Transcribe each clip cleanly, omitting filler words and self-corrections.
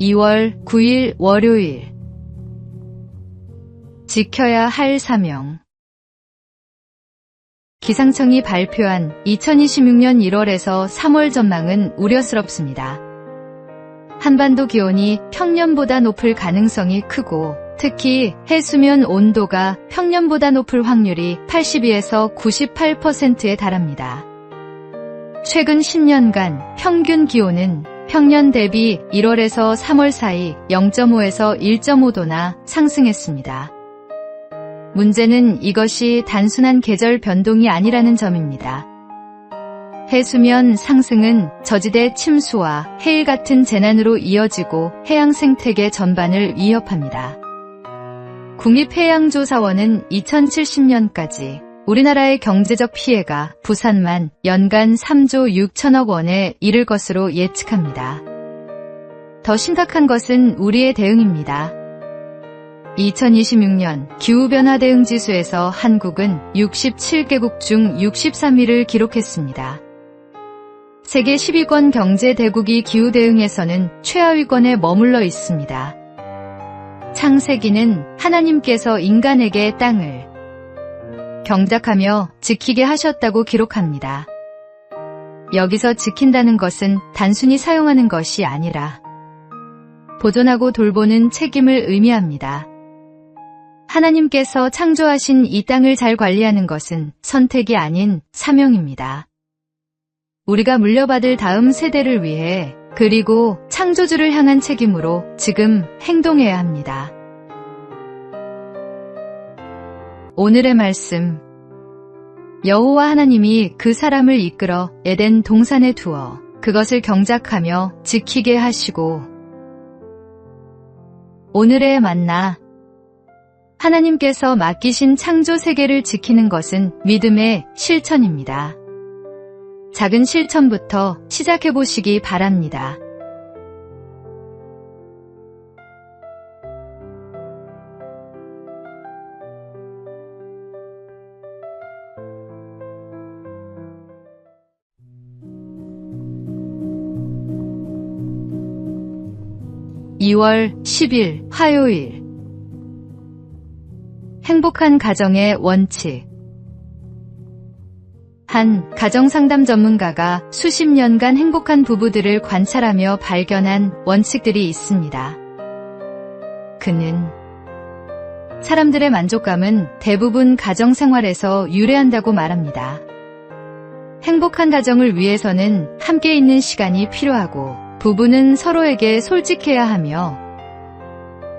2월 9일 월요일. 지켜야 할 사명. 기상청이 발표한 2026년 1월에서 3월 전망은 우려스럽습니다. 한반도 기온이 평년보다 높을 가능성이 크고 특히 해수면 온도가 평년보다 높을 확률이 82에서 98%에 달합니다. 최근 10년간 평균 기온은 평년 대비 1월에서 3월 사이 0.5에서 1.5도나 상승했습니다. 문제는 이것이 단순한 계절 변동이 아니라는 점입니다. 해수면 상승은 저지대 침수와 해일 같은 재난으로 이어지고 해양 생태계 전반을 위협합니다. 국립해양조사원은 2070년까지 우리나라의 경제적 피해가 부산만 연간 3조 6천억 원에 이를 것으로 예측합니다. 더 심각한 것은 우리의 대응입니다. 2026년 기후변화 대응 지수에서 한국은 67개국 중 63위를 기록했습니다. 세계 10위권 경제 대국이 기후 대응에서는 최하위권에 머물러 있습니다. 창세기는 하나님께서 인간에게 땅을 경작하며 지키게 하셨다고 기록합니다. 여기서 지킨다는 것은 단순히 사용하는 것이 아니라 보존하고 돌보는 책임을 의미합니다. 하나님께서 창조하신 이 땅을 잘 관리하는 것은 선택이 아닌 사명입니다. 우리가 물려받을 다음 세대를 위해 그리고 창조주를 향한 책임으로 지금 행동해야 합니다. 오늘의 말씀. 여호와 하나님이 그 사람을 이끌어 에덴 동산에 두어 그것을 경작하며 지키게 하시고. 오늘의 만나. 하나님께서 맡기신 창조 세계를 지키는 것은 믿음의 실천입니다. 작은 실천부터 시작해 보시기 바랍니다. (2월 10일) 화요일. 행복한 가정의 원칙. 한 가정상담 전문가가 수십 년간 행복한 부부들을 관찰하며 발견한 원칙들이 있습니다. 그는 사람들의 만족감은 대부분 가정생활에서 유래한다고 말합니다. 행복한 가정을 위해서는 함께 있는 시간이 필요하고 부부는 서로에게 솔직해야 하며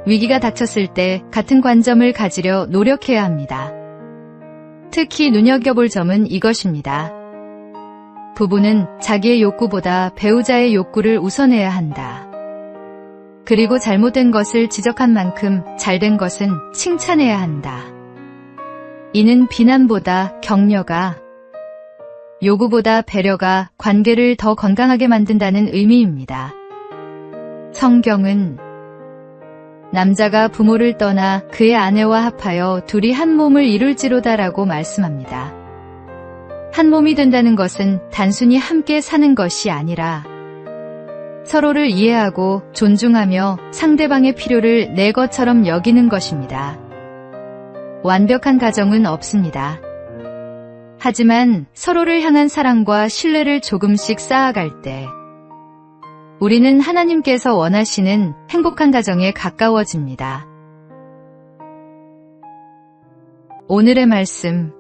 위기가 닥쳤을 때 같은 관점을 가지려 노력해야 합니다. 특히 눈여겨볼 점은 이것입니다. 부부는 자기의 욕구보다 배우자의 욕구를 우선해야 한다. 그리고 잘못된 것을 지적한 만큼 잘된 것은 칭찬해야 한다. 이는 비난보다 격려가, 요구보다 배려가 관계를 더 건강하게 만든다는 의미입니다. 성경은 남자가 부모를 떠나 그의 아내와 합하여 둘이 한 몸을 이룰지로다라고 말씀합니다. 한 몸이 된다는 것은 단순히 함께 사는 것이 아니라 서로를 이해하고 존중하며 상대방의 필요를 내 것처럼 여기는 것입니다. 완벽한 가정은 없습니다. 하지만 서로를 향한 사랑과 신뢰를 조금씩 쌓아갈 때 우리는 하나님께서 원하시는 행복한 가정에 가까워집니다. 오늘의 말씀.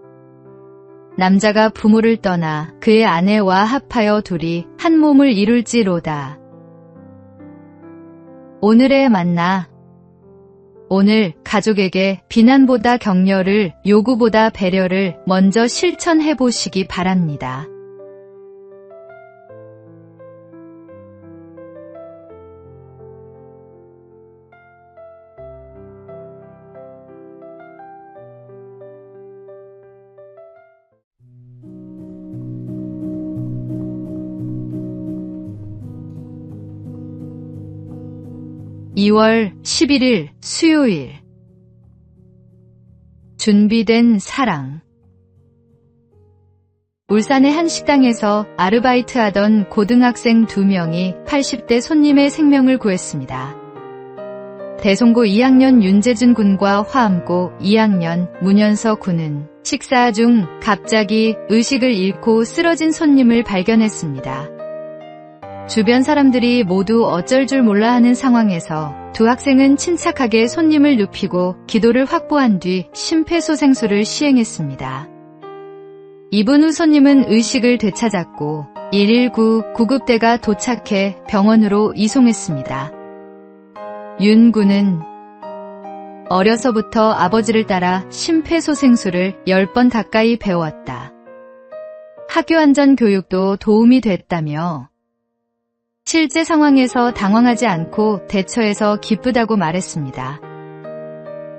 남자가 부모를 떠나 그의 아내와 합하여 둘이 한 몸을 이룰지로다. 오늘의 만나. 오늘 가족에게 비난보다 격려를, 요구보다 배려를 먼저 실천해 보시기 바랍니다. (2월 11일) 수요일. 준비된 사랑. 울산의 한 식당에서 아르바이트하던 고등학생 2명이 80대 손님의 생명을 구했습니다. 대송고 2학년 윤재준 군과 화암고 2학년 문현서 군은 식사 중 갑자기 의식을 잃고 쓰러진 손님을 발견했습니다. 주변 사람들이 모두 어쩔 줄 몰라 하는 상황에서 두 학생은 침착하게 손님을 눕히고 기도를 확보한 뒤 심폐소생술을 시행했습니다. 2분 후 손님은 의식을 되찾았고 119 구급대가 도착해 병원으로 이송했습니다. 윤 군은 어려서부터 아버지를 따라 심폐소생술을 10번 가까이 배웠다. 학교 안전 교육도 도움이 됐다며 실제 상황에서 당황하지 않고 대처해서 기쁘다고 말했습니다.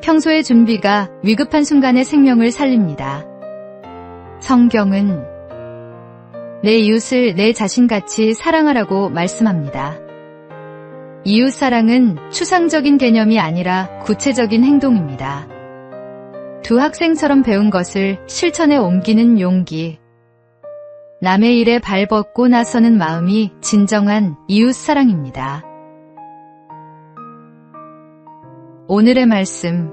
평소의 준비가 위급한 순간에 생명을 살립니다. 성경은 내 이웃을 내 자신같이 사랑하라고 말씀합니다. 이웃사랑은 추상적인 개념이 아니라 구체적인 행동입니다. 두 학생처럼 배운 것을 실천에 옮기는 용기, 남의 일에 발벗고 나서는 마음이 진정한 이웃사랑입니다. 오늘의 말씀,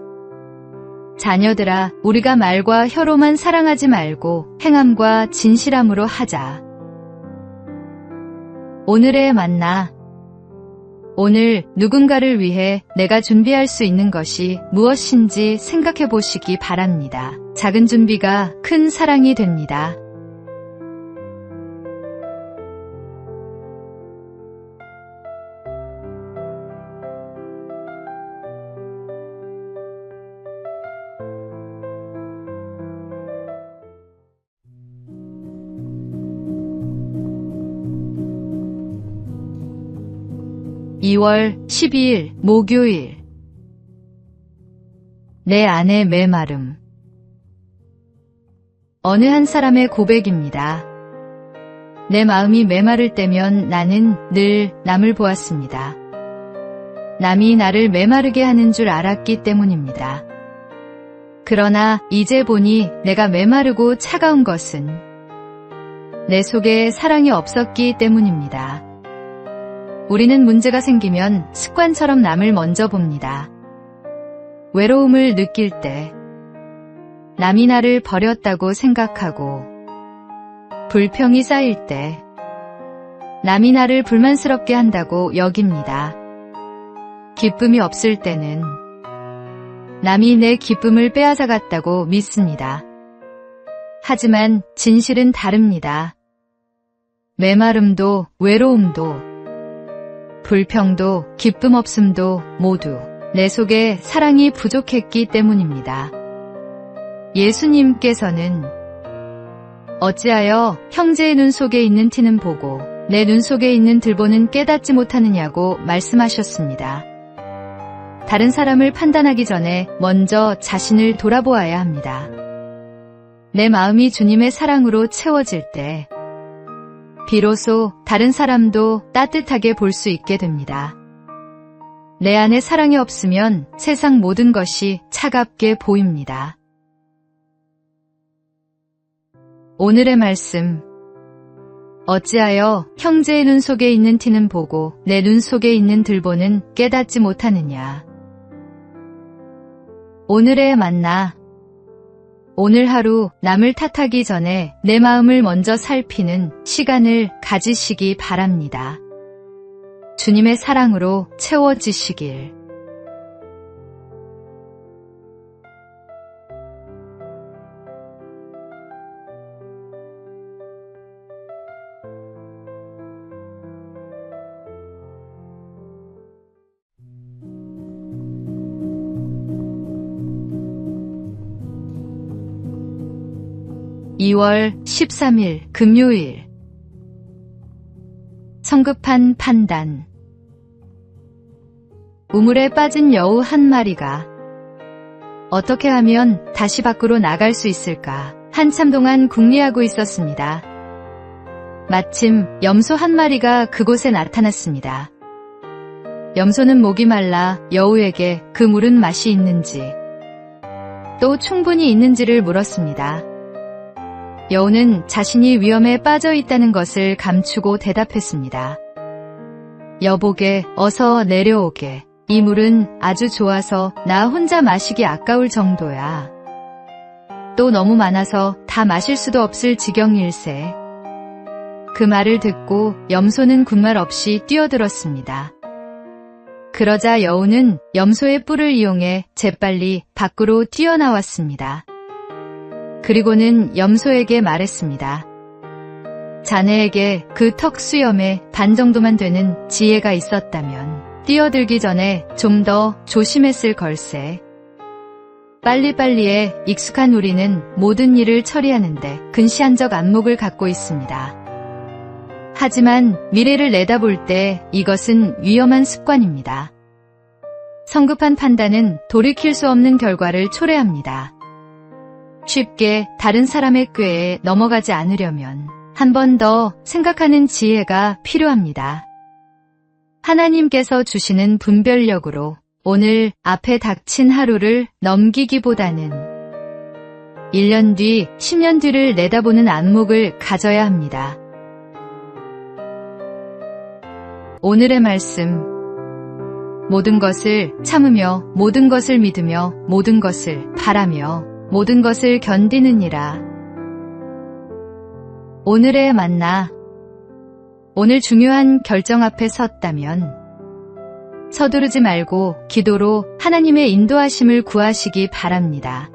자녀들아, 우리가 말과 혀로만 사랑하지 말고 행함과 진실함으로 하자. 오늘의 만나, 오늘 누군가를 위해 내가 준비할 수 있는 것이 무엇인지 생각해 보시기 바랍니다. 작은 준비가 큰 사랑이 됩니다. (2월 12일) 목요일. 내 안의 메마름. 어느 한 사람의 고백입니다. 내 마음이 메마를 때면 나는 늘 남을 보았습니다. 남이 나를 메마르게 하는 줄 알았기 때문입니다. 그러나 이제 보니 내가 메마르고 차가운 것은 내 속에 사랑이 없었기 때문입니다. 우리는 문제가 생기면 습관처럼 남을 먼저 봅니다. 외로움을 느낄 때 남이 나를 버렸다고 생각하고, 불평이 쌓일 때 남이 나를 불만스럽게 한다고 여깁니다. 기쁨이 없을 때는 남이 내 기쁨을 빼앗아갔다고 믿습니다. 하지만 진실은 다릅니다. 메마름도 외로움도 불평도 기쁨 없음도 모두 내 속에 사랑이 부족했기 때문입니다. 예수님께서는 어찌하여 형제의 눈 속에 있는 티는 보고 내 눈 속에 있는 들보는 깨닫지 못하느냐고 말씀하셨습니다. 다른 사람을 판단하기 전에 먼저 자신을 돌아보아야 합니다. 내 마음이 주님의 사랑으로 채워질 때 비로소 다른 사람도 따뜻하게 볼 수 있게 됩니다. 내 안에 사랑이 없으면 세상 모든 것이 차갑게 보입니다. 오늘의 말씀, 어찌하여 형제의 눈 속에 있는 티는 보고 내 눈 속에 있는 들보는 깨닫지 못하느냐. 오늘의 만나, 오늘 하루 남을 탓하기 전에 내 마음을 먼저 살피는 시간을 가지시기 바랍니다. 주님의 사랑으로 채워지시길. (2월 13일) 금요일. 성급한 판단. 우물에 빠진 여우 한 마리가 어떻게 하면 다시 밖으로 나갈 수 있을까 한참 동안 궁리하고 있었습니다. 마침 염소 한 마리가 그곳에 나타났습니다. 염소는 목이 말라 여우에게 그 물은 맛이 있는지 또 충분히 있는지를 물었습니다. 여우는 자신이 위험에 빠져 있다는 것을 감추고 대답했습니다. 여보게, 어서 내려오게. 이 물은 아주 좋아서 나 혼자 마시기 아까울 정도야. 또 너무 많아서 다 마실 수도 없을 지경일세. 그 말을 듣고 염소는 군말 없이 뛰어들었습니다. 그러자 여우는 염소의 뿔을 이용해 재빨리 밖으로 뛰어나왔습니다. 그리고는 염소에게 말했습니다. 자네에게 그 턱 수염에 반 정도만 되는 지혜가 있었다면 뛰어들기 전에 좀 더 조심했을 걸세. 빨리빨리에 익숙한 우리는 모든 일을 처리하는데 근시안적 안목을 갖고 있습니다. 하지만 미래를 내다볼 때 이것은 위험한 습관입니다. 성급한 판단은 돌이킬 수 없는 결과를 초래합니다. 쉽게 다른 사람의 꾀에 넘어가지 않으려면 한 번 더 생각하는 지혜가 필요합니다. 하나님께서 주시는 분별력으로 오늘 앞에 닥친 하루를 넘기기보다는 1년 뒤, 10년 뒤를 내다보는 안목을 가져야 합니다. 오늘의 말씀. 모든 것을 참으며 모든 것을 믿으며 모든 것을 바라며 모든 것을 견디느니라. 오늘의 만나. 오늘 중요한 결정 앞에 섰다면 서두르지 말고 기도로 하나님의 인도하심을 구하시기 바랍니다.